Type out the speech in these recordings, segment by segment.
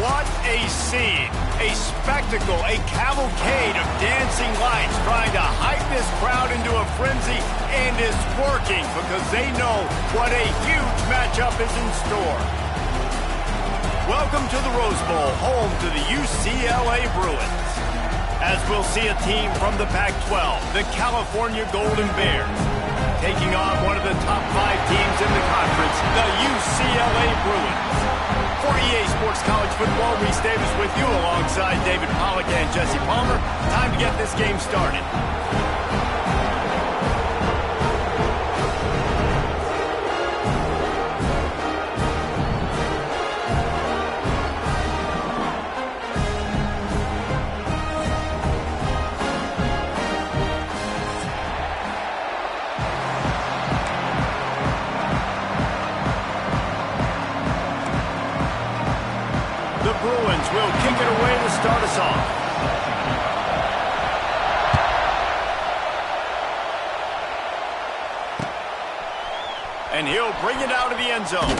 What a scene, a spectacle, a cavalcade of dancing lights trying to hype this crowd into a frenzy, and it's working because they know what a huge matchup is in store. Welcome to the Rose Bowl, home to the UCLA Bruins. As we'll see a team from the Pac-12, the California Golden Bears, taking on one of the top 5 teams in the conference, the UCLA Bruins. For EA Sports College Football, Reese Davis with you alongside David Pollack and Jesse Palmer. Time to get this game started. Bruins will kick it away to start us off. And he'll bring it out of the end zone.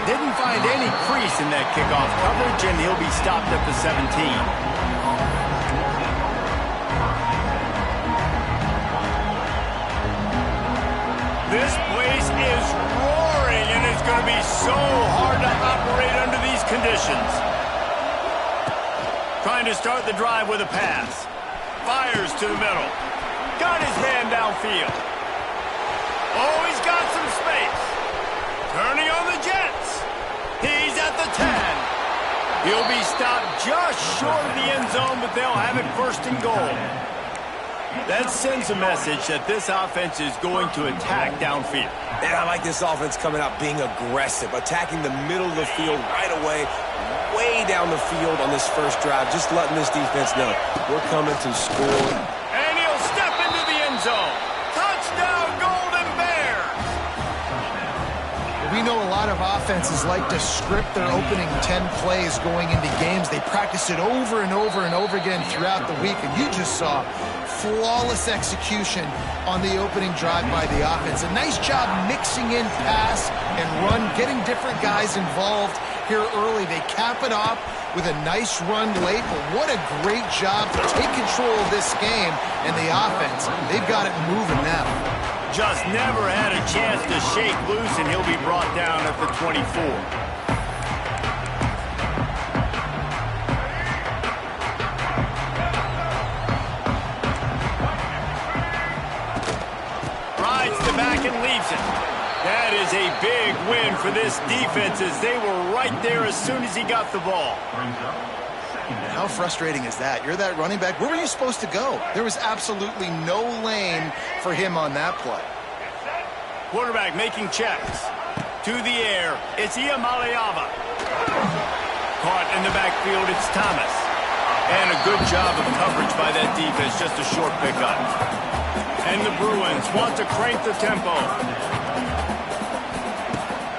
Didn't find any crease in that kickoff coverage, and he'll be stopped at the 17. This place is roaring, and it's going to be so hard to operate under these conditions. Trying to start the drive with a pass. Fires to the middle. Got his man downfield. Oh, he's got some space. Turning on the Jets. He's at the 10. He'll be stopped just short of the end zone, but they'll have it first and goal. That sends a message that this offense is going to attack downfield. And I like this offense coming out being aggressive, attacking the middle of the field right away, way down the field on this first drive, just letting this defense know we're coming to score. And he'll step into the end zone. Touchdown, Golden Bears! We know a lot of offenses like to script their opening 10 plays going into games. They practice it over and over and over again throughout the week, and you just saw flawless execution on the opening drive by the offense. A nice job mixing in pass and run, getting different guys involved here early. They cap it off with a nice run late, but what a great job to take control of this game, and the offense, they've got it moving now. Just never had a chance to shake loose, and he'll be brought down at the 24. Back and leaves it. That is a big win for this defense, as they were right there as soon as he got the ball. How frustrating is that? You're that running back. Where were you supposed to go? There was absolutely no lane for him on that play. Quarterback making checks. To the air, it's Iamaleava. Caught in the backfield, it's Thomas. And a good job of coverage by that defense, just a short pickup. And the Bruins want to crank the tempo.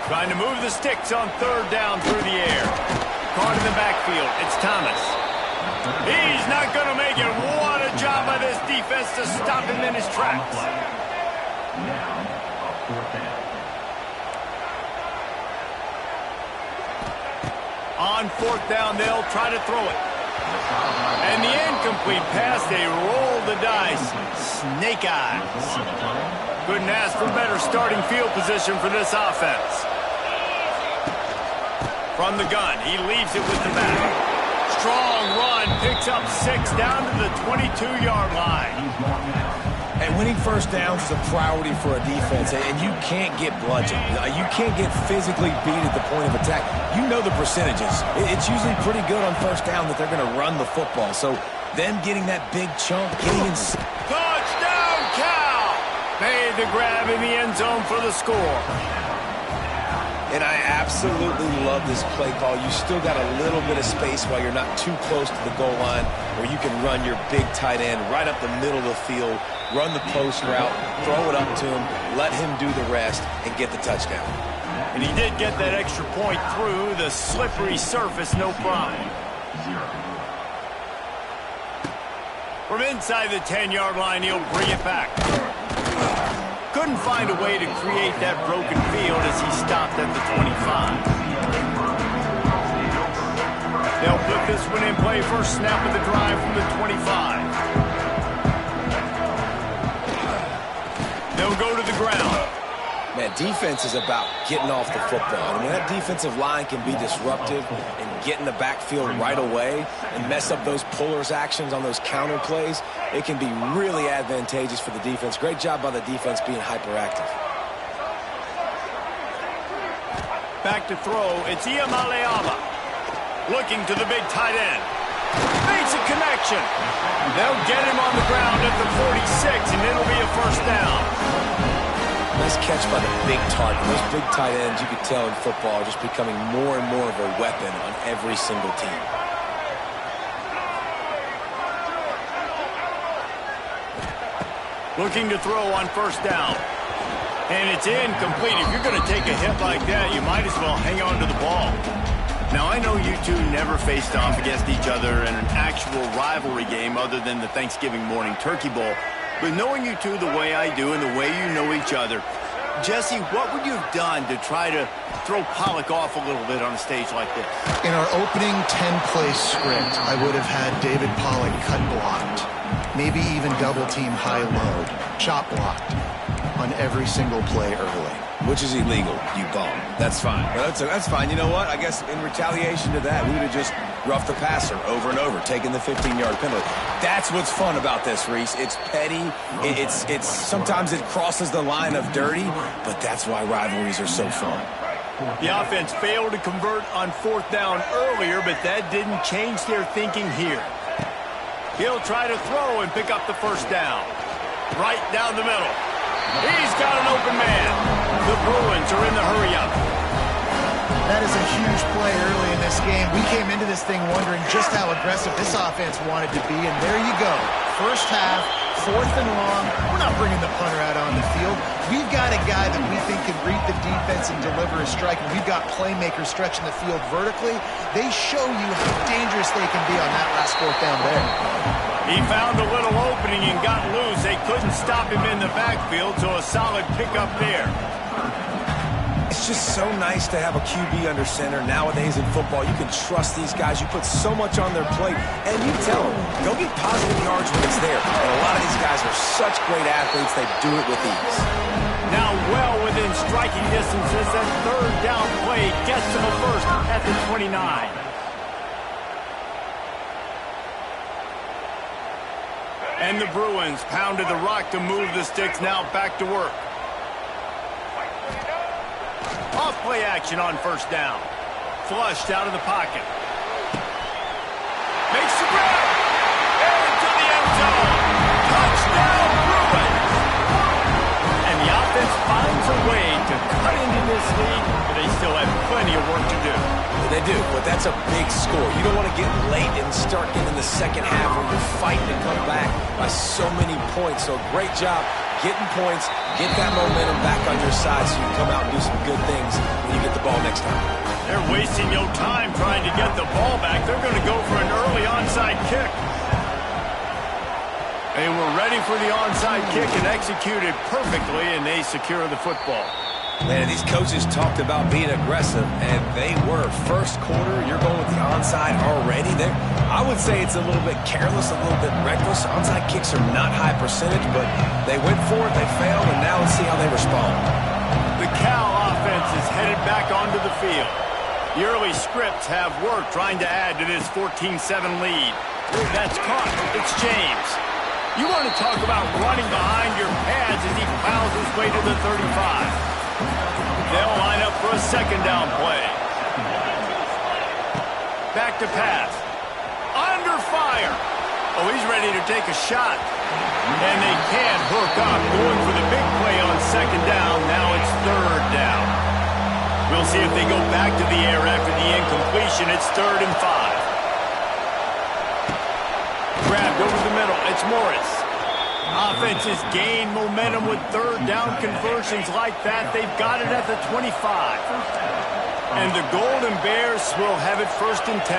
Trying to move the sticks on third down through the air. Caught in the backfield, it's Thomas. He's not going to make it. What a job by this defense to stop him in his tracks. On fourth down, they'll try to throw it. And the incomplete pass, they roll the dice. Snake eyes. Couldn't ask for better starting field position for this offense. From the gun, he leaves it with the back. Strong run, picks up 6 down to the 22-yard line. And winning first downs is a priority for a defense, and you can't get bludgeoned. You can't get physically beat at the point of attack. You know the percentages. It's usually pretty good on first down that they're going to run the football. So then getting that big chunk, getting in. Touchdown, Cal! Made the grab in the end zone for the score. And I absolutely love this play call. You still got a little bit of space while you're not too close to the goal line, where you can run your big tight end right up the middle of the field, run the post route, throw it up to him, let him do the rest, and get the touchdown. And he did get that extra point through the slippery surface, no problem. From inside the 10-yard line, he'll bring it back. Couldn't find a way to create that broken field as he stopped at the 25. away first snap of the drive from the 25. They'll go to the ground. Man, defense is about getting off the football. I mean, that defensive line can be disruptive and get in the backfield right away and mess up those pullers actions on those counter plays. It can be really advantageous for the defense. Great job by the defense being hyperactive. Back to throw, it's Iamaleava. Looking to the big tight end. Makes a connection. They'll get him on the ground at the 46, and it'll be a first down. Nice catch by the big target. Those big tight ends, you could tell in football, are just becoming more and more of a weapon on every single team. Looking to throw on first down. And it's incomplete. If you're going to take a hit like that, you might as well hang on to the ball. Now, I know you two never faced off against each other in an actual rivalry game other than the Thanksgiving morning Turkey Bowl. But knowing you two the way I do and the way you know each other, Jesse, what would you have done to try to throw Pollock off a little bit on a stage like this? In our opening 10-play script, I would have had David Pollock cut blocked, maybe even double-team high-load, chop blocked on every single play early. Which is illegal, you bum. That's fine. But that's fine. You know what? I guess in retaliation to that, we would have just roughed the passer over and over, taking the 15-yard penalty. That's what's fun about this, Reese. It's petty. It's sometimes it crosses the line of dirty, but that's why rivalries are so fun. The offense failed to convert on fourth down earlier, but that didn't change their thinking here. He'll try to throw and pick up the first down. Right down the middle. He's got an open man. The Bruins are in the hurry-up. That is a huge play early in this game. We came into this thing wondering just how aggressive this offense wanted to be, and there you go. First half, fourth and long. We're not bringing the punter out on the field. We've got a guy that we think can read the defense and deliver a strike, and we've got playmakers stretching the field vertically. They show you how dangerous they can be on that last fourth down there. He found a little opening and got loose. They couldn't stop him in the backfield, so a solid pickup there. It's just so nice to have a QB under center nowadays in football. You can trust these guys. You put so much on their plate, and you tell them, go get positive yards when it's there. And a lot of these guys are such great athletes, they do it with ease. Now well within striking distance as that third down play gets to the first at the 29. And the Bruins pounded the rock to move the sticks, now back to work. Off play action on first down. Flushed out of the pocket. Makes the grab. Into the end zone. Touchdown, Bruins. And the offense finds a way to cut into this lead, but they still have plenty of work to do. They do, but that's a big score. You don't want to get late and start getting in the second half where you're fighting to come back by so many points. So great job getting points, get that momentum back on your side so you can come out and do some good things when you get the ball next time. They're wasting no time trying to get the ball back. They're going to go for an early onside kick. They were ready for the onside kick and executed perfectly, and they secure the football. Man, these coaches talked about being aggressive, and they were. First quarter, you're going with the onside already. I would say it's a little bit careless, a little bit reckless. Onside kicks are not high percentage, but they went for it, they failed, and now let's see how they respond. The Cal offense is headed back onto the field. The early scripts have worked trying to add to this 14-7 lead. That's caught. It's James. You want to talk about running behind your pads as he plows his way to the 35. They'll line up for a second down play. Back to pass. Under fire. Oh, he's ready to take a shot. And they can't hook up. Going for the big play on second down. Now it's third down. We'll see if they go back to the air after the incompletion. It's 3rd and 5. Grabbed over the middle. It's Morris. Offenses gain momentum with third down conversions like that. They've got it at the 25. And the Golden Bears will have it 1st and 10.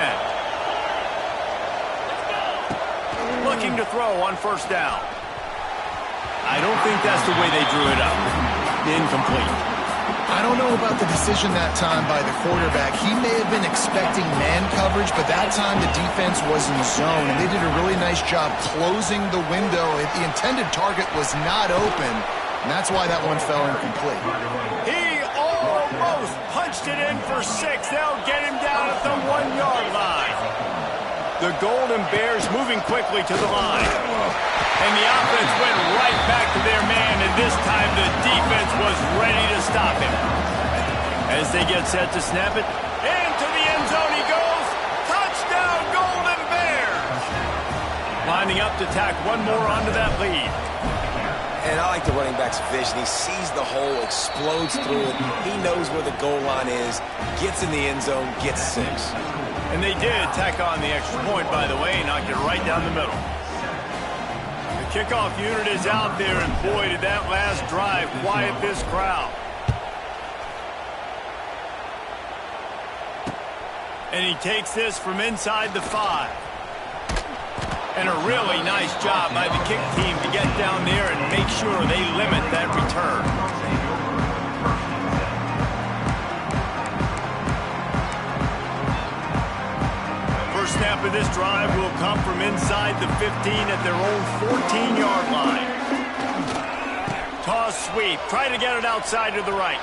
Looking to throw on first down. I don't think that's the way they drew it up. Incomplete. I don't know about the decision that time by the quarterback. He may have been expecting man coverage, but that time the defense was in zone, and they did a really nice job closing the window. The intended target was not open, and that's why that one fell incomplete. He almost punched it in for 6. They'll get him down at the 1-yard line. The Golden Bears moving quickly to the line. And the offense went right back to their man, and this time the defense was ready to stop him. As they get set to snap it, into the end zone he goes. Touchdown, Golden Bears! Lining up to tack one more onto that lead. And I like the running back's vision. He sees the hole, explodes through it. He knows where the goal line is, gets in the end zone, gets 6. And they did tack on the extra point, by the way, knocked it right down the middle. The kickoff unit is out there, and boy, did that last drive quiet this crowd. And he takes this from inside the 5. And a really nice job by the kick team to get down there and make sure they limit that return. First snap of this drive will come from inside the 15 at their own 14-yard line. Toss sweep. Try to get it outside to the right.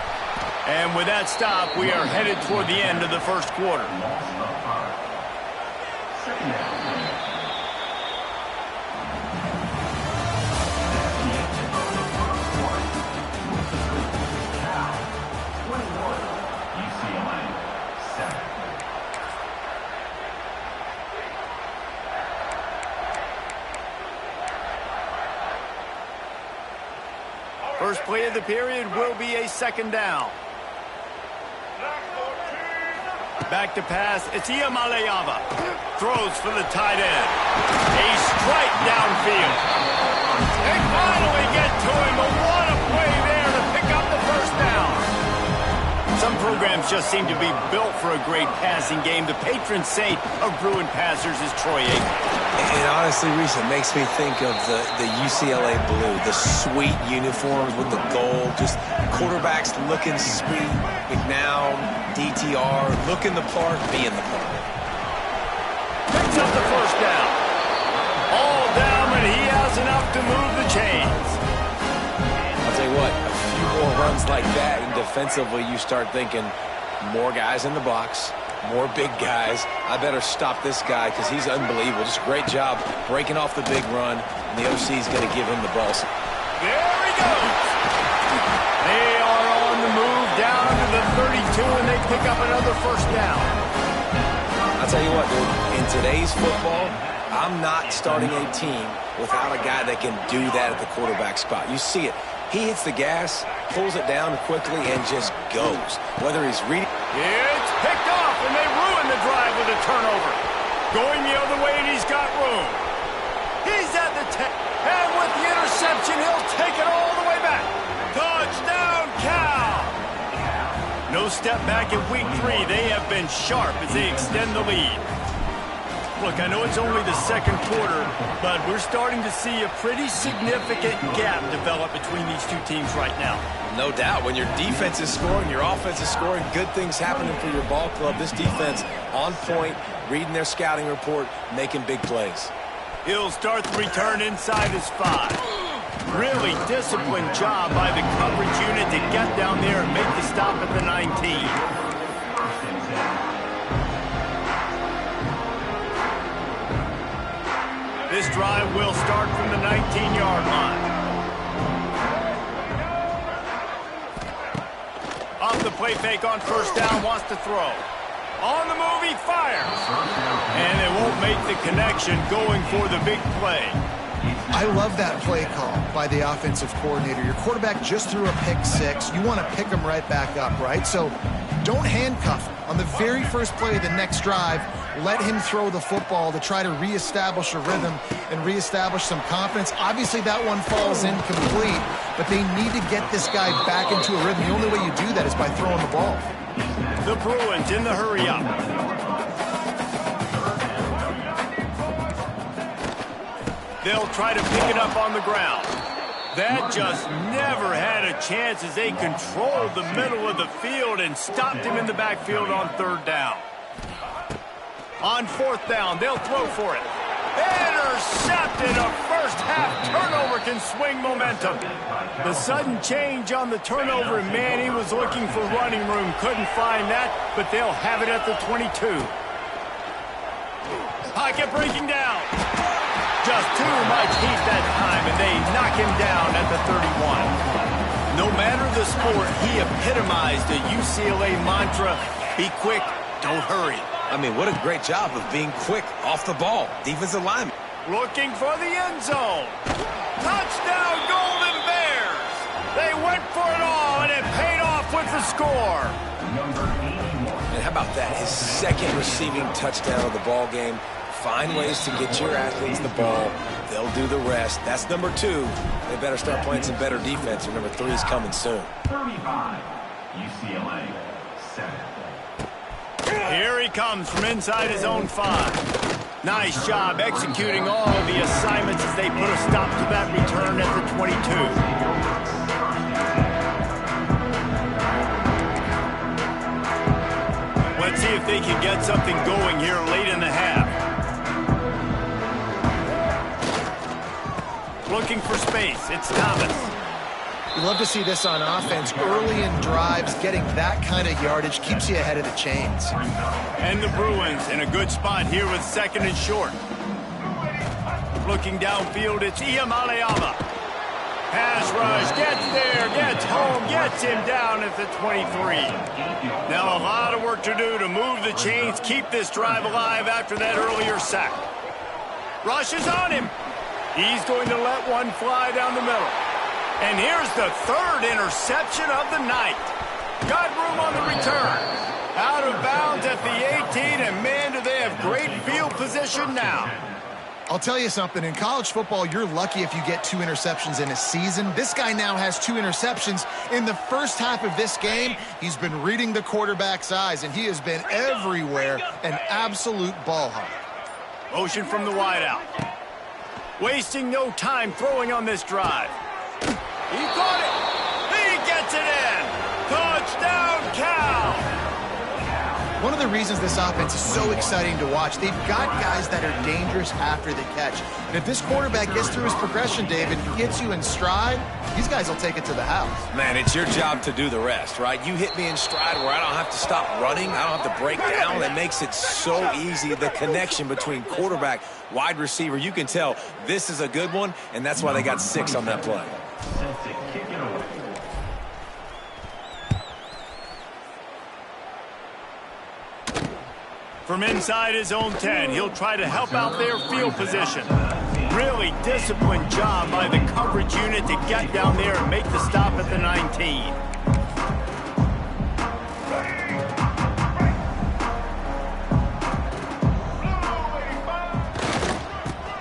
And with that stop, we are headed toward the end of the first quarter. First play of the period will be a second down. Back to pass. It's Iamaleava. Throws for the tight end. A strike downfield. They finally get to him, but what a play there to pick up the first down. Some programs just seem to be built for a great passing game. The patron saint of Bruin passers is Troy Aikman. And honestly, Reese, it makes me think of the UCLA blue, the sweet uniforms with the gold, just quarterbacks looking sweet, McNown, DTR, looking the part, being the part. Picks up the first down. All down, but he has enough to move the chains. I'll tell you what, a few more runs like that, and defensively you start thinking more guys in the box, more big guys. I better stop this guy because he's unbelievable. Just a great job breaking off the big run, and the OC is going to give him the ball. There he goes. They are on the move down to the 32, and they pick up another first down. I'll tell you what, dude, in today's football, I'm not starting a team without a guy that can do that at the quarterback spot. You see it. He hits the gas, pulls it down quickly, and just goes. Whether he's reading... It's picked off, and they ruin the drive with a turnover. Going the other way, and he's got room. He's at the 10, and with the interception, he'll take it all the way back. Touchdown, Cal! No step back in week 3. They have been sharp as they extend the lead. Look, I know it's only the second quarter, but we're starting to see a pretty significant gap develop between these two teams right now. No doubt. When your defense is scoring, your offense is scoring, good things happening for your ball club. This defense on point, reading their scouting report, making big plays. He'll start the return inside his 5. Really disciplined job by the coverage unit to get down there and make the stop at the 19. This drive will start from the 19-yard line. Off the play fake on first down, wants to throw. On the move, he fires. And they won't make the connection going for the big play. I love that play call by the offensive coordinator. Your quarterback just threw a pick 6. You want to pick him right back up, right? So don't handcuff him. On the very first play of the next drive, let him throw the football to try to reestablish a rhythm and reestablish some confidence. Obviously, that one falls incomplete, but they need to get this guy back into a rhythm. The only way you do that is by throwing the ball. The Bruins in the hurry-up. They'll try to pick it up on the ground. That just never had a chance as they controlled the middle of the field and stopped him in the backfield on 3rd down. On 4th down, they'll throw for it. Intercepted. A first-half turnover can swing momentum. The sudden change on the turnover, and man, he was looking for running room. Couldn't find that, but they'll have it at the 22. Pocket breaking down. Just too much heat that time, and they knock him down at the 31. No matter the sport, he epitomized the UCLA mantra, be quick, don't hurry. I mean, what a great job of being quick off the ball. Defensive lineman. Looking for the end zone. Touchdown, Golden Bears. They went for it all, and it paid off with the score. And how about that? His 2nd receiving touchdown of the ball game. Find ways to get your athletes the ball. They'll do the rest. That's number 2. They better start playing some better defense, or number 3 is coming soon. 35, UCLA, 7. Here he comes from inside his own 5. Nice job executing all the assignments as they put a stop to that return at the 22. Let's see if they can get something going here late in the half. Looking for space. It's Thomas. You love to see this on offense. Early in drives, getting that kind of yardage keeps you ahead of the chains. And the Bruins in a good spot here with 2nd and short. Looking downfield, it's Iamaleava. Pass rush, gets there, gets home, gets him down at the 23. Now a lot of work to do to move the chains, keep this drive alive after that earlier sack. Rushes on him. He's going to let one fly down the middle. And here's the 3rd interception of the night. Got room on the return. Out of bounds at the 18, and man, do they have great field position now. I'll tell you something. In college football, you're lucky if you get 2 interceptions in a season. This guy now has 2 interceptions. In the first half of this game, he's been reading the quarterback's eyes, and he has been everywhere, an absolute ball hawk. Motion from the wideout. Wasting no time throwing on this drive. He caught it. He gets it in. Touchdown, Cal. One of the reasons this offense is so exciting to watch, they've got guys that are dangerous after the catch. And if this quarterback gets through his progression, David, gets you in stride, these guys will take it to the house. Man, it's your job to do the rest, right? You hit me in stride where I don't have to stop running. I don't have to break down. It makes it so easy. The connection between quarterback, wide receiver, you can tell this is a good one, and that's why they got 6 on that play. From inside his own 10, he'll try to help out their field position. Really disciplined job by the coverage unit to get down there and make the stop at the 19.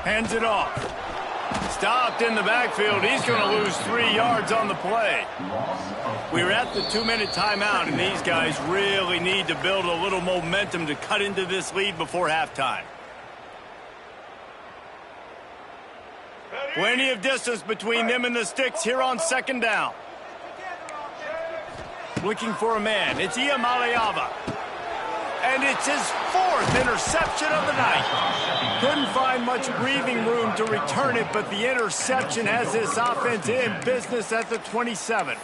Hands it off. Stopped in the backfield. He's going to lose 3 yards on the play. We're at the 2-minute timeout, and these guys really need to build a little momentum to cut into this lead before halftime. Plenty of distance between them and the sticks here on 2nd down. Looking for a man. It's Iamaleava. And it's his 4th interception of the night. Couldn't find much breathing room to return it, but the interception has this offense in business at the 27.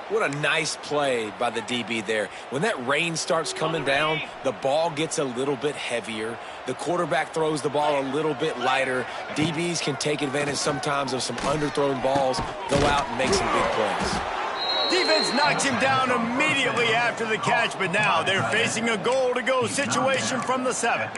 What a nice play by the DB there. When that rain starts coming down, the ball gets a little bit heavier. The quarterback throws the ball a little bit lighter. DBs can take advantage sometimes of some underthrown balls, go out and make some big plays. Defense knocks him down immediately after the catch, but now they're facing a goal-to-go situation from the 7.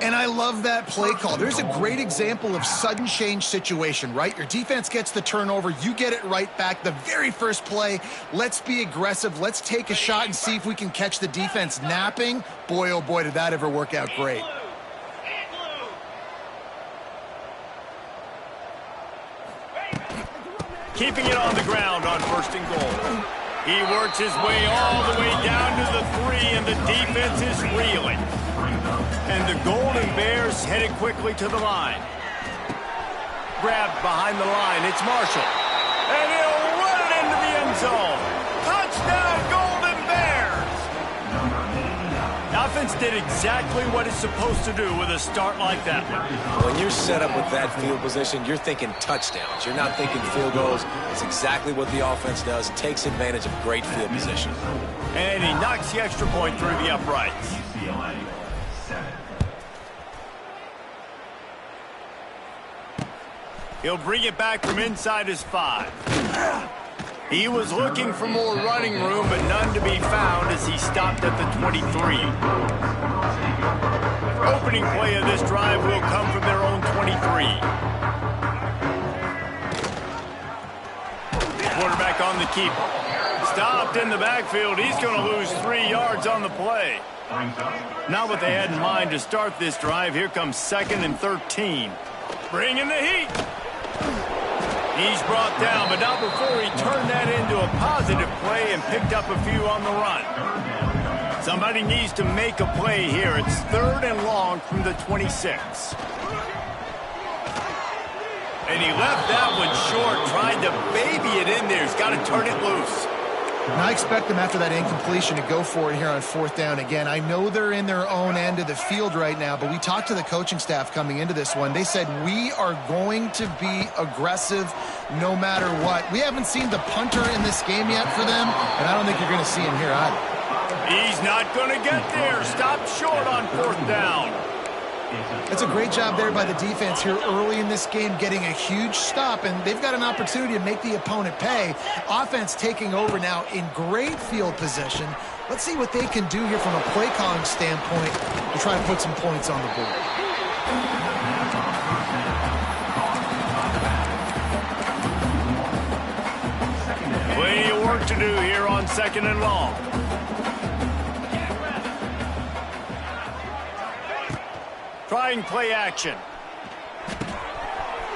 And I love that play call. There's a great example of sudden change situation, right? Your defense gets the turnover, you get it right back. The very first play, let's be aggressive. Let's take a shot and see if we can catch the defense napping. Boy, oh boy, did that ever work out great. Keeping it on the ground on 1st and goal. He works his way all the way down to the 3, and the defense is reeling. And the Golden Bears headed quickly to the line. grabbed behind the line. It's Marshall. And he'll run it into the end zone. Touchdown, Golden Bears! The offense did exactly what it's supposed to do with a start like that one. When you're set up with that field position, you're thinking touchdowns. You're not thinking field goals. It's exactly what the offense does. Takes advantage of great field position. And he knocks the extra point through the uprights. UCLA 7. He'll bring it back from inside his 5. He was looking for more running room, but none to be found as he stopped at the 23. Opening play of this drive will come from their own 23. Quarterback on the keeper. Stopped in the backfield. He's going to lose 3 yards on the play. Not what they had in mind to start this drive. Here comes 2nd and 13. Bringing the heat. He's brought down, but not before he turned that into a positive play and picked up a few on the run. Somebody needs to make a play here. It's 3rd and long from the 26. And he left that one short, tried to baby it in there. He's got to turn it loose. And I expect them after that incompletion to go for it here on 4th down again. I know they're in their own end of the field right now, but we talked to the coaching staff coming into this one. They said, we are going to be aggressive no matter what. We haven't seen the punter in this game yet for them, and I don't think you're going to see him here either. He's not going to get there. Stopped short on 4th down. That's a great job there by the defense here early in this game, getting a huge stop, and they've got an opportunity to make the opponent pay. Offense taking over now in great field position. Let's see what they can do here from a play calling standpoint to try to put some points on the board. Plenty of work to do here on 2nd and long. Trying play action.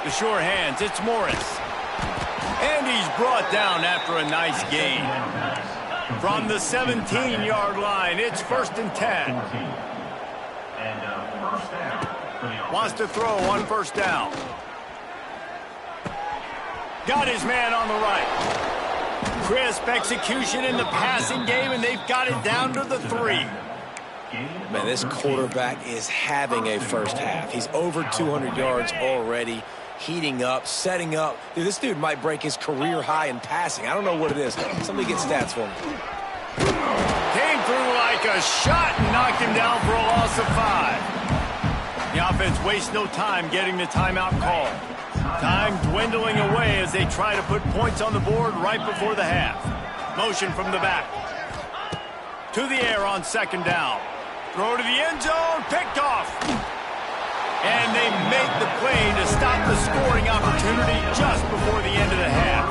The sure hands, it's Morris. And he's brought down after a nice gain. From the 17-yard line, it's 1st and 10. Wants to throw on 1st down. Got his man on the right. Crisp execution in the passing game, and they've got it down to the 3. Man, this quarterback is having a first half. He's over 200 yards already, heating up, setting up. Dude, this dude might break his career high in passing. I don't know what it is. Somebody get stats for me. Came through like a shot and knocked him down for a loss of 5. The offense wastes no time getting the timeout call. Time dwindling away as they try to put points on the board right before the half. Motion from the back. To the air on 2nd down. Throw to the end zone, picked off. And they make the play to stop the scoring opportunity just before the end of the half.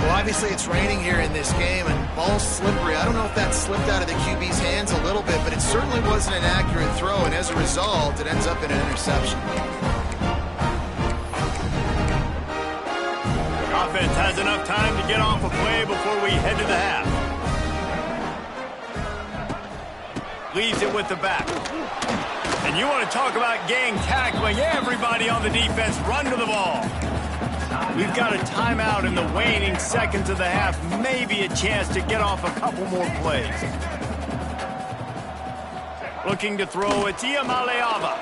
Well, obviously it's raining here in this game, and ball's slippery. I don't know if that slipped out of the QB's hands a little bit, but it certainly wasn't an accurate throw, and as a result, it ends up in an interception. Offense has enough time to get off a play before we head to the half. Leaves it with the back. And you want to talk about gang tackling. Everybody on the defense run to the ball. We've got a timeout in the waning seconds of the half. Maybe a chance to get off a couple more plays. Looking to throw, it's Iamaleava.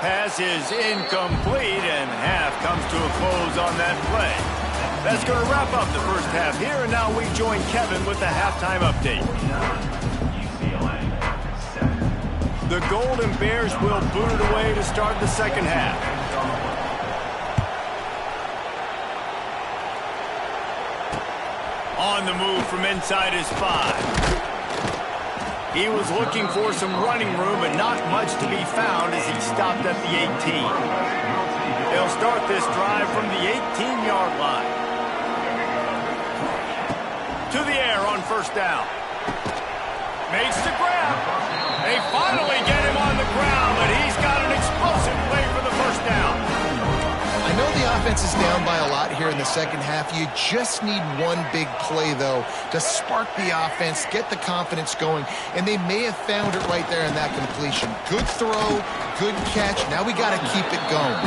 Pass is incomplete, and half comes to a close on that play. That's going to wrap up the first half here, and now we join Kevin with the halftime update. The Golden Bears will boot it away to start the second half. On the move from inside his 5. He was looking for some running room, but not much to be found as he stopped at the 18. They'll start this drive from the 18-yard line. To the air on 1st down. Makes the grab. They finally get him on the ground, but he's got an explosive play for the 1st down. I know the offense is down by a lot here in the second half. You just need one big play, though, to spark the offense, get the confidence going, and they may have found it right there in that completion. Good throw, good catch. Now we got to keep it going.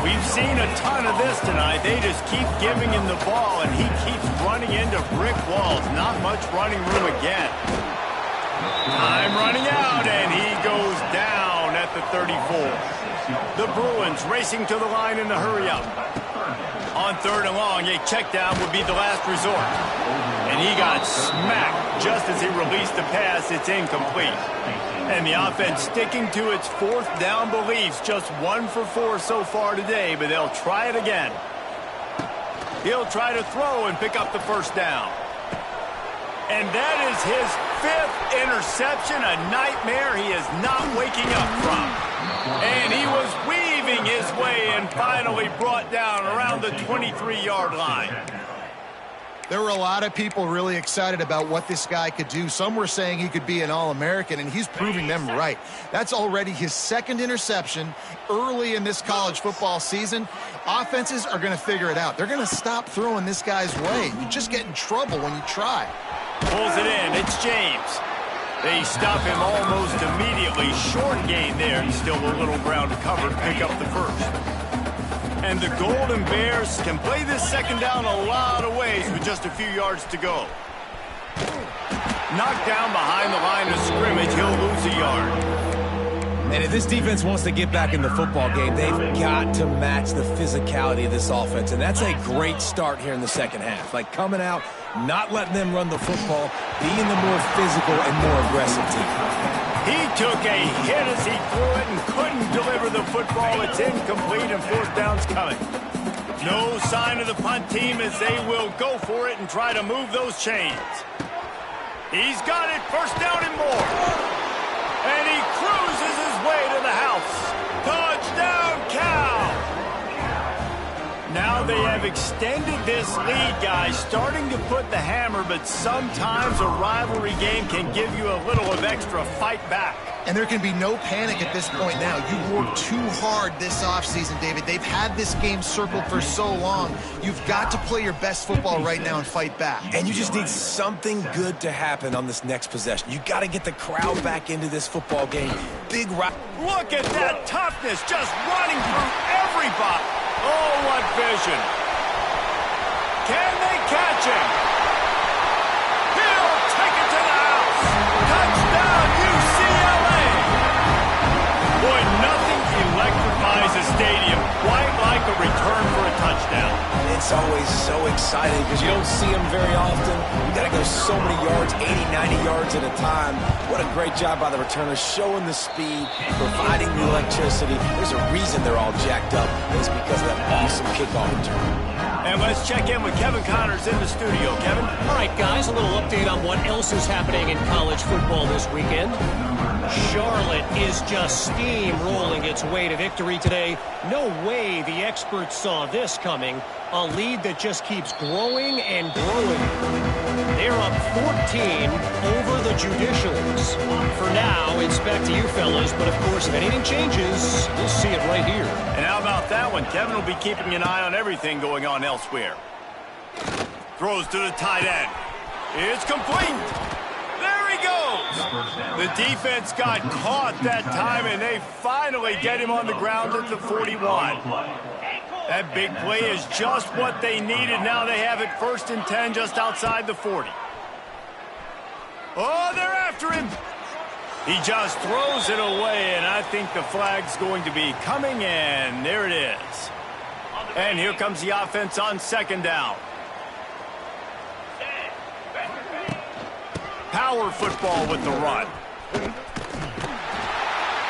We've seen a ton of this tonight. They just keep giving him the ball, and he keeps running into brick walls. Not much running room again. Time running out, and he goes down at the 34. The Bruins racing to the line in the hurry-up. On 3rd and long, a check down would be the last resort. And he got smacked just as he released the pass. It's incomplete. And the offense sticking to its 4th down beliefs. Just 1 for 4 so far today, but they'll try it again. He'll try to throw and pick up the 1st down. And that is his 5th interception, a nightmare he is not waking up from. And he was weaving his way and finally brought down around the 23-yard line. There were a lot of people really excited about what this guy could do. Some were saying he could be an All-American, and he's proving them right. That's already his 2nd interception early in this college football season. Offenses are going to figure it out. They're going to stop throwing this guy's way. You just get in trouble when you try. Pulls it in. It's James. They stop him almost immediately. Short gain there. Still a little ground covered. Pick up the 1st. And the Golden Bears can play this 2nd down a lot of ways with just a few yards to go. Knocked down behind the line of scrimmage. He'll lose a yard. And if this defense wants to get back in the football game, they've got to match the physicality of this offense. And that's a great start here in the second half. Like coming out, not letting them run the football, being the more physical and more aggressive team. He took a hit as he threw it and couldn't deliver the football. It's incomplete and 4th down's coming. No sign of the punt team as they will go for it and try to move those chains. He's got it. 1st down and more. And he cruises his way to the house. Touchdown, Cal! Now they have extended this lead, guys, starting to put the hammer, but sometimes a rivalry game can give you a little of extra fight back. And there can be no panic at this point now. You worked too hard this offseason, David. They've had this game circled for so long. You've got to play your best football right now and fight back. And you just need something good to happen on this next possession. You got to get the crowd back into this football game. Big rock. Look at that toughness, just running through everybody. Oh, what vision. Can they catch him? He'll take it to the house. Touchdown, UCLA. Boy, nothing electrifies a stadium quite like a return for a touchdown. It's always so exciting because you don't see them very often. You got to go so many yards, 80, 90 yards at a time. What a great job by the returners, showing the speed, providing the electricity. There's a reason they're all jacked up. It's because of that awesome kickoff return. And let's check in with Kevin Connors in the studio. Kevin? All right, guys, a little update on what else is happening in college football this weekend. Charlotte is just steamrolling its way to victory today. No way the experts saw this coming. A lead that just keeps growing and growing. They're up 14 over the Judicials. For now, it's back to you fellas, but of course, if anything changes, we'll see it right here. And how about that one? Kevin will be keeping an eye on everything going on elsewhere. Throws to the tight end. It's complete. There he goes. The defense got caught that time, and they finally get him on the ground at the 41. That big play is just what they needed. Now they have it 1st and 10 just outside the 40. Oh, they're after him. He just throws it away, and I think the flag's going to be coming, and there it is. And here comes the offense on 2nd down. Power football with the run.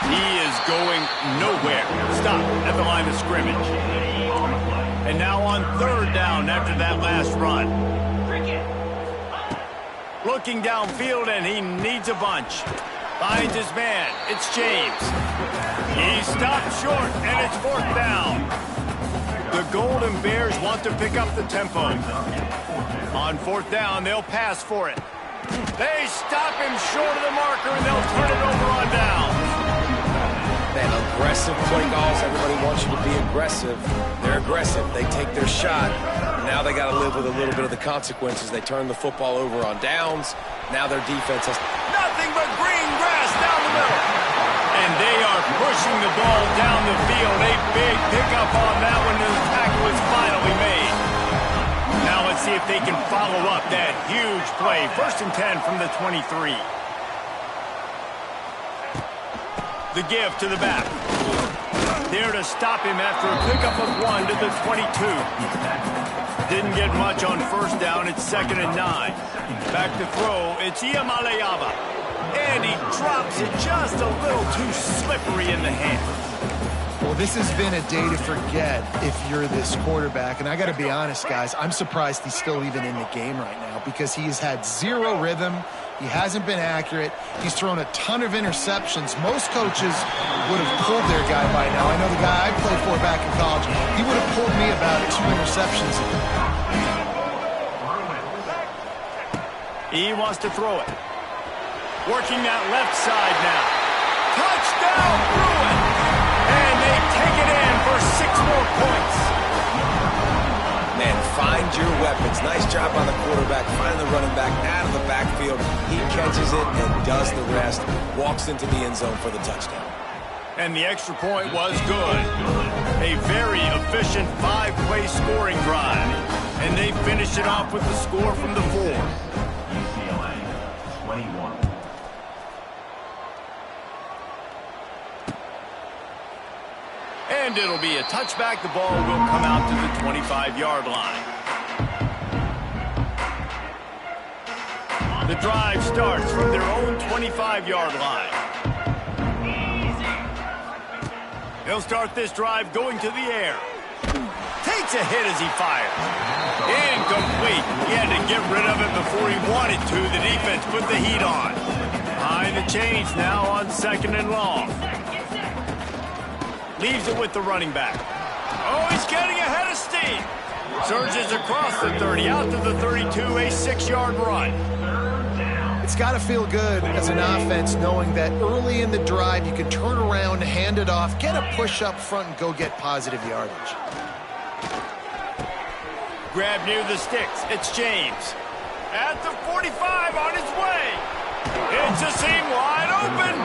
He is going nowhere. Stop at the line of scrimmage. And now on 3rd down after that last run. Looking downfield, and he needs a bunch. Finds his man. It's James. He stopped short, and it's 4th down. The Golden Bears want to pick up the tempo. On 4th down, they'll pass for it. They stop him short of the marker, and they'll turn it over on down. Man, Aggressive play calls. Everybody wants you to be aggressive. They're aggressive. They take their shot. Now they got to live with a little bit of the consequences. They turn the football over on downs. Now their defense has nothing but green grass down the middle. And they are pushing the ball down the field. A big pickup on that one. The tackle is finally made. Now let's see if they can follow up that huge play. 1st and 10 from the 23. The give to the back. There to stop him after a pickup of 1 to the 22. Didn't get much on 1st down. It's 2nd and 9. Back to throw. It's Iamaleava. And he drops it just a little too slippery in the hands. Well, this has been a day to forget if you're this quarterback. And I got to be honest, guys, I'm surprised he's still even in the game right now because he has had zero rhythm. He hasn't been accurate. He's thrown a ton of interceptions. Most coaches would have pulled their guy by now. I know the guy I played for back in college, he would have pulled me about 2 interceptions ago. He wants to throw it. Working that left side now. Touchdown, Bruin! And they take it in for 6 more points. Man, find your weapons. Nice job by the quarterback. Find the running back out of the backfield. He catches it and does the rest. Walks into the end zone for the touchdown. And the extra point was good. A very efficient 5-play scoring drive. And they finish it off with the score from the 4. UCLA 21. And it'll be a touchback. The ball will come out to the 25-yard line. The drive starts from their own 25-yard line. He'll start this drive going to the air. Takes a hit as he fires. Incomplete. He had to get rid of it before he wanted to. The defense put the heat on. Behind the chains now on 2nd and long. Leaves it with the running back. Oh, he's getting ahead of steam. Surges across the 30, out to the 32, a 6-yard run. It's got to feel good as an offense knowing that early in the drive you can turn around, hand it off, get a push up front, and go get positive yardage. Grab near the sticks. It's James. At the 45 on his way. It's a seam wide open.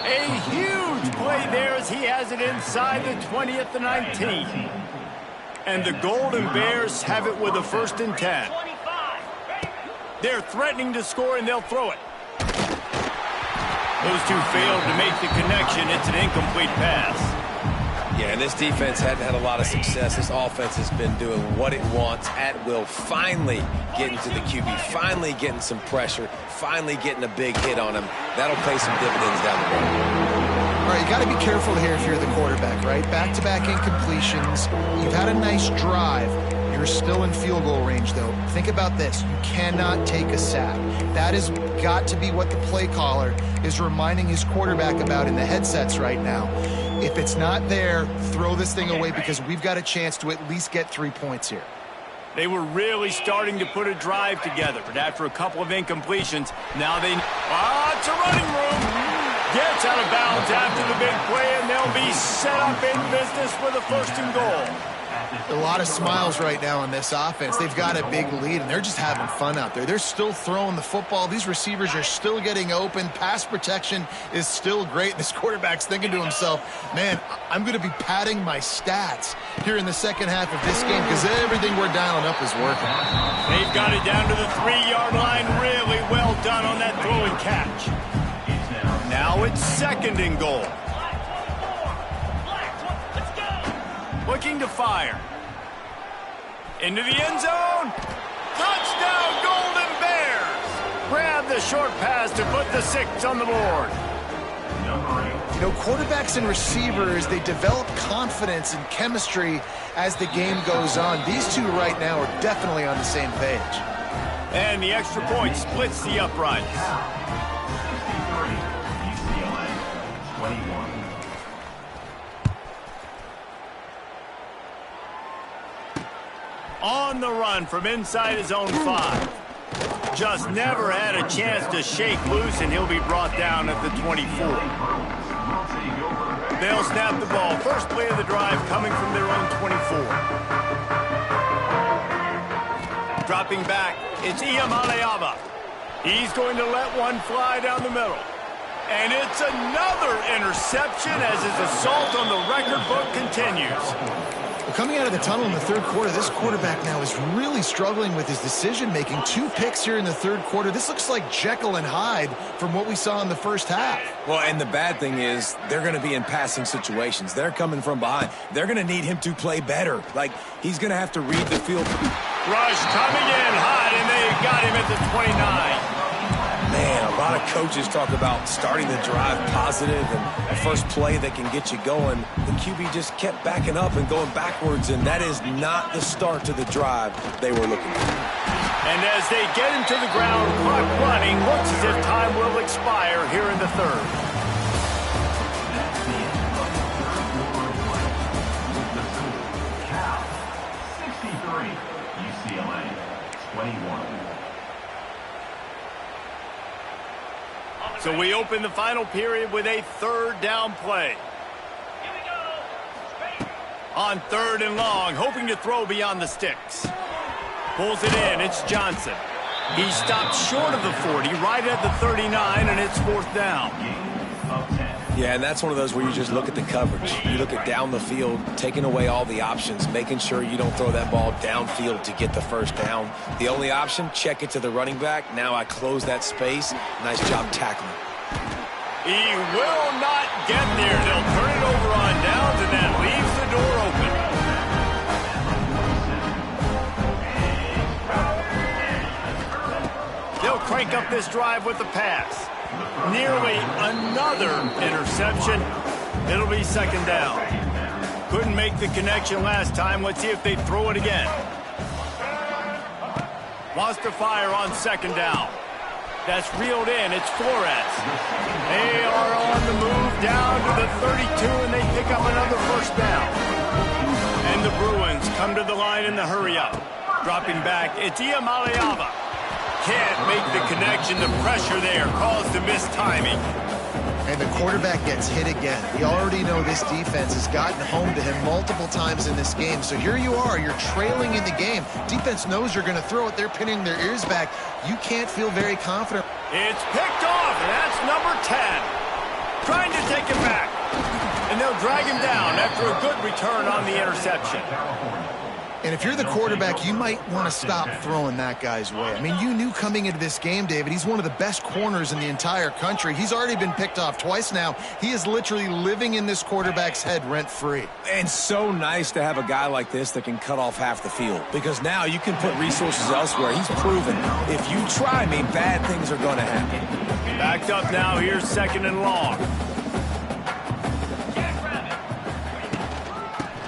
A huge play there as he has it inside the 20 at the 19. And the Golden Bears have it with a 1st and 10. They're threatening to score, and they'll throw it. Those two failed to make the connection. It's an incomplete pass. Yeah, and this defense hadn't had a lot of success. This offense has been doing what it wants at will. Finally getting to the QB. Finally getting some pressure. Finally getting a big hit on him. That'll pay some dividends down the road. All right, you got to be careful here if you're the quarterback, right? Back-to-back incompletions. You've had a nice drive. You're still in field goal range, though. Think about this. You cannot take a sack. That has got to be what the play caller is reminding his quarterback about in the headsets right now. If it's not there, throw this thing away because we've got a chance to at least get 3 points here. They were really starting to put a drive together, but after a couple of incompletions, now they... it's a running room. Gets out of bounds after the big play, and they'll be set up in business with a 1st and goal. A lot of smiles right now on this offense. They've got a big lead, and they're just having fun out there. They're still throwing the football. These receivers are still getting open. Pass protection is still great. This quarterback's thinking to himself, man, I'm going to be padding my stats here in the second half of this game because everything we're dialing up is working. They've got it down to the 3-yard line. Really well done on that throw and catch. Now it's 2nd and goal. Looking to fire. Into the end zone. Touchdown, Golden Bears. Grab the short pass to put the 6 on the board. You know, quarterbacks and receivers, they develop confidence and chemistry as the game goes on. These two right now are definitely on the same page. And the extra point splits the uprights. UCLA 21. On the run from inside his own 5. Just never had a chance to shake loose, and he'll be brought down at the 24. They'll snap the ball. First play of the drive coming from their own 24. Dropping back, it's Iamaleava. He's going to let one fly down the middle. And it's another interception as his assault on the record book continues. Well, coming out of the tunnel in the third quarter, this quarterback now is really struggling with his decision-making. 2 picks here in the third quarter. This looks like Jekyll and Hyde from what we saw in the first half. Well, and the bad thing is they're going to be in passing situations. They're coming from behind. They're going to need him to play better. Like, he's going to have to read the field. Rush coming in hot, and they got him at the 29. Man, a lot of coaches talk about starting the drive positive and the first play that can get you going. The QB just kept backing up and going backwards, and that is not the start to the drive they were looking for. And as they get him to the ground, clock running, looks as if time will expire here in the third. That's the end of the third quarter of play. The score, Cal 63, UCLA 21. So we open the final period with a third down play. On 3rd and long, hoping to throw beyond the sticks. Pulls it in, it's Johnson. He stopped short of the 40, right at the 39, and it's 4th down. Yeah, and that's one of those where you just look at the coverage. You look at down the field, taking away all the options, making sure you don't throw that ball downfield to get the first down. The only option, check it to the running back. Now I close that space. Nice job tackling. He will not get there. They'll turn it over on downs, and that leaves the door open. They'll crank up this drive with the pass. Nearly another interception. It'll be 2nd down. Couldn't make the connection last time. Let's see if they throw it again. Wants to fire on 2nd down. That's reeled in. It's Flores. They are on the move down to the 32, and they pick up another 1st down. And the Bruins come to the line in the hurry-up. Dropping back, it's Iamaleava. Can't make the connection. The pressure there caused the missed timing. And the quarterback gets hit again. We already know this defense has gotten home to him multiple times in this game. So here you are. You're trailing in the game. Defense knows you're going to throw it. They're pinning their ears back. You can't feel very confident. It's picked off, and that's number 10. Trying to take it back. And they'll drag him down after a good return on the interception. And if you're the quarterback, you might want to stop throwing that guy's way. I mean, you knew coming into this game, David, he's one of the best corners in the entire country. He's already been picked off twice now. He is literally living in this quarterback's head rent-free. And so nice to have a guy like this that can cut off half the field, because now you can put resources elsewhere. He's proven if you try me, bad things are going to happen. Backed up now. Here's 2nd and long.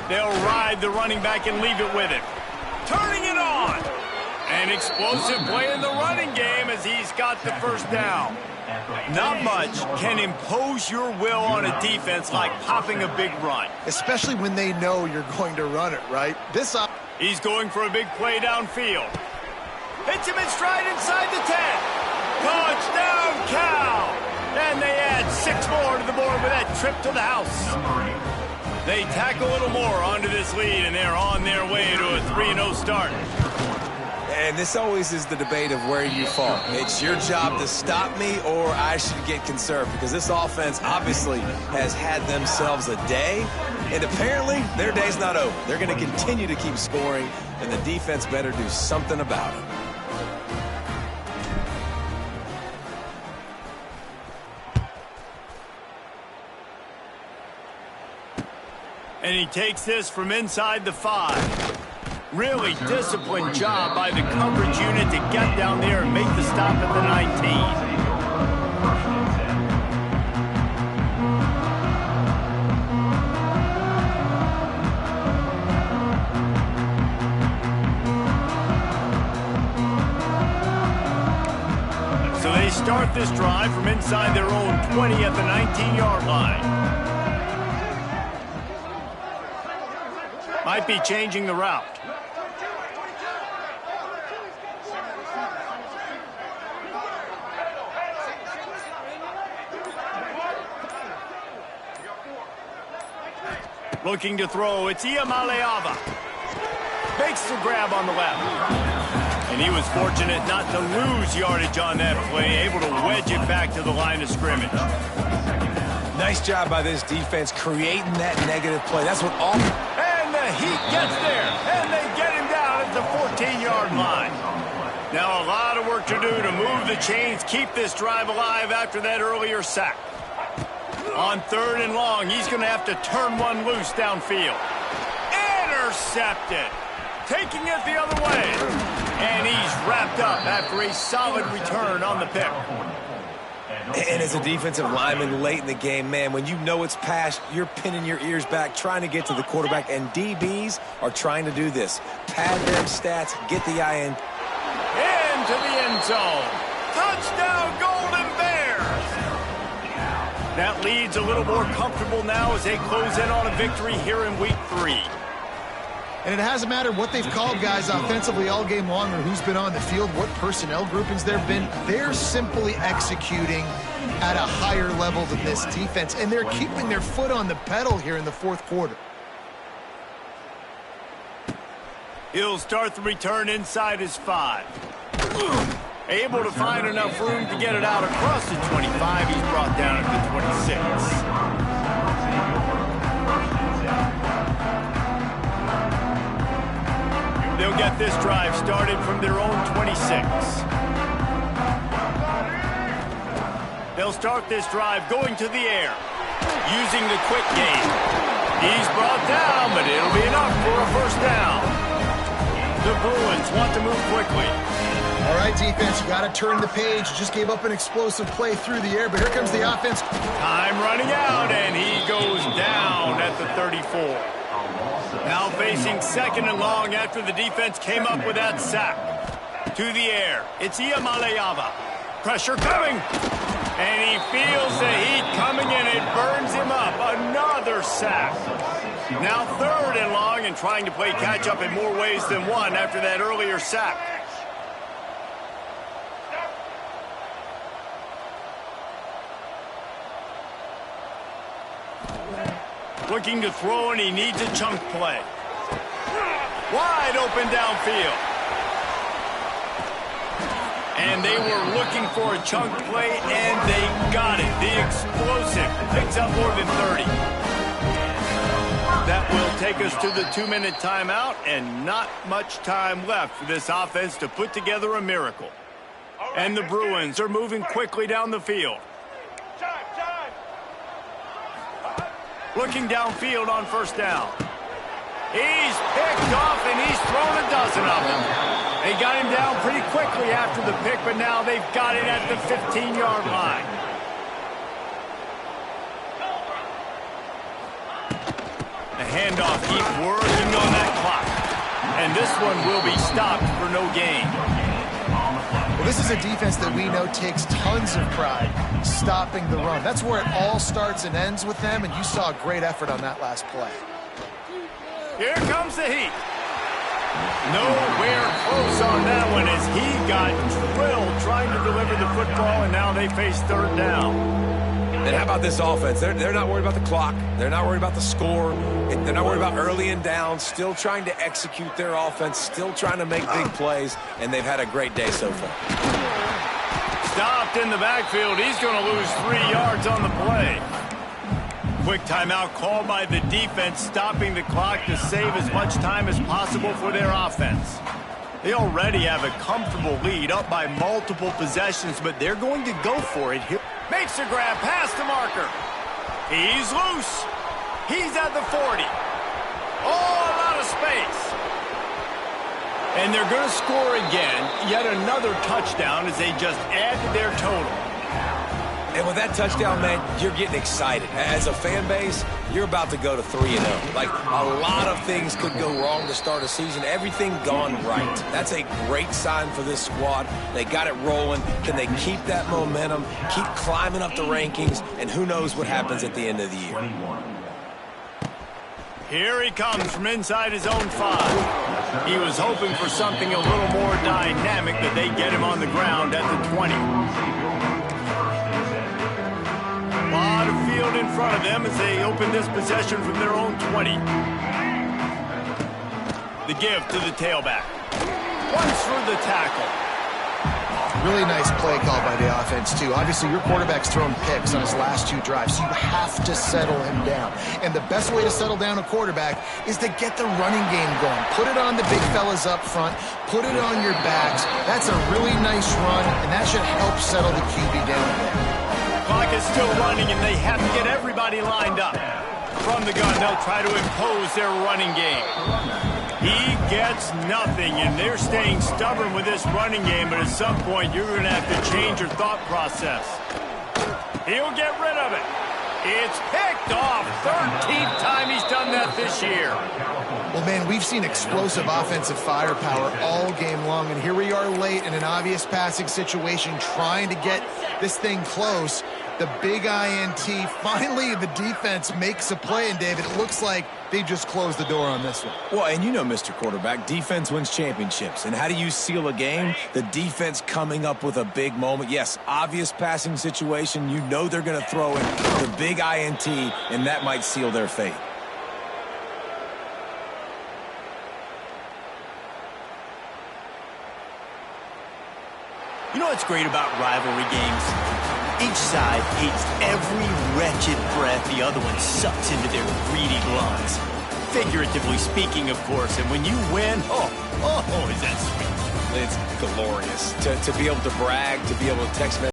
They'll ride the running back and leave it with him. Turning it on. An explosive play in the running game as he's got the 1st down. Not much can impose your will on a defense like popping a big run. Especially when they know you're going to run it, right? He's going for a big play downfield. Hits him in stride inside the 10. Touchdown, Cal! And they add 6 more to the board with that trip to the house. They tack a little more onto this lead, and they're on their way to a 3-0 start. And this always is the debate of where you fall. It's your job to stop me, or I should get conserved, because this offense obviously has had themselves a day, and apparently their day's not over. They're going to continue to keep scoring, and the defense better do something about it. And he takes this from inside the 5. Really disciplined job by the coverage unit to get down there and make the stop at the 19. So they start this drive from inside their own 20 at the 19-yard line. Might be changing the route. Looking to throw, it's Iamaleava. Makes the grab on the left. And he was fortunate not to lose yardage on that play, able to wedge it back to the line of scrimmage. Nice job by this defense creating that negative play. That's what all... And the Heat gets there, and they get him down at the 14-yard line. Now a lot of work to do to move the chains, keep this drive alive after that earlier sack. On 3rd and long, he's going to have to turn one loose downfield. Intercepted. Taking it the other way. And he's wrapped up after a solid return on the pick. And as a defensive lineman late in the game, man, when you know it's past, you're pinning your ears back, trying to get to the quarterback, and DBs are trying to do this. Pad them stats, get the eye in. Into the end zone. Touchdown, Golden Bears! That lead's a little more comfortable now as they close in on a victory here in Week 3. And it hasn't mattered what they've called guys offensively all game long or who's been on the field, what personnel groupings there have been. They're simply executing at a higher level than this defense, and they're keeping their foot on the pedal here in the 4th quarter. He'll start the return inside his 5. Able to find enough room to get it out across the 25. He's brought down at the 26. They'll get this drive started from their own 26. They'll start this drive going to the air, using the quick game. He's brought down, but it'll be enough for a first down. The Bruins want to move quickly. All right, defense, you got to turn the page. You just gave up an explosive play through the air, but here comes the offense. Time running out, and he goes down at the 34. Now facing 2nd and long after the defense came up with that sack. To the air, it's Iamaleava. Pressure coming, and he feels the heat coming in. It burns him up. Another sack. Now 3rd and long and trying to play catch-up in more ways than one after that earlier sack. Looking to throw, and he needs a chunk play. Wide open downfield. And they were looking for a chunk play, and they got it. The explosive picks up more than 30. That will take us to the 2-minute timeout, and not much time left for this offense to put together a miracle. And the Bruins are moving quickly down the field. Looking downfield on 1st down. He's picked off, and he's thrown a dozen of them. They got him down pretty quickly after the pick, but now they've got it at the 15-yard line. The handoff, keep working on that clock. And this one will be stopped for no gain. Well, this is a defense that we know takes tons of pride stopping the run. That's where it all starts and ends with them, and you saw a great effort on that last play. Here comes the Heat. Nowhere close on that one as he got drilled trying to deliver the football, and now they face 3rd down. And how about this offense? They're not worried about the clock. They're not worried about the score. They're not worried about early and down. Still trying to execute their offense. Still trying to make big plays. And they've had a great day so far. Stopped in the backfield. He's going to lose 3 yards on the play. Quick timeout called by the defense, stopping the clock to save as much time as possible for their offense. They already have a comfortable lead, up by multiple possessions, but they're going to go for it here. Makes a grab past the marker. He's loose. He's at the 40. Oh, a lot of space. And they're going to score again. Yet another touchdown as they just add to their total. And with that touchdown, man, you're getting excited. As a fan base, you're about to go to 3-0. Like, a lot of things could go wrong to start a season. Everything gone right. That's a great sign for this squad. They got it rolling. Can they keep that momentum, keep climbing up the rankings, and who knows what happens at the end of the year. Here he comes from inside his own 5. He was hoping for something a little more dynamic, but they get him on the ground at the 20. A lot of field in front of them as they open this possession from their own 20. The give to the tailback. Runs for the tackle. Really nice play call by the offense, too. Obviously, your quarterback's thrown picks on his last 2 drives, so you have to settle him down. And the best way to settle down a quarterback is to get the running game going. Put it on the big fellas up front. Put it on your backs. That's a really nice run, and that should help settle the QB down a bit. Clock is still running, and they have to get everybody lined up. From the gun, they'll try to impose their running game. He gets nothing, and they're staying stubborn with this running game, but at some point, you're going to have to change your thought process. He'll get rid of it. It's picked off. 13th time he's done that this year. Well, man, we've seen explosive offensive firepower all game long, and here we are late in an obvious passing situation trying to get this thing close. The big INT, finally the defense makes a play, and David, it looks like they just closed the door on this one. Well, and you know, Mr. Quarterback, defense wins championships. And how do you seal a game? The defense coming up with a big moment. Yes, obvious passing situation. You know they're going to throw in the big INT, and that might seal their fate. You know what's great about rivalry games? Each side hates every wretched breath the other one sucks into their greedy lungs. Figuratively speaking, of course, and when you win, oh, is that sweet. It's glorious to be able to brag, to be able to text message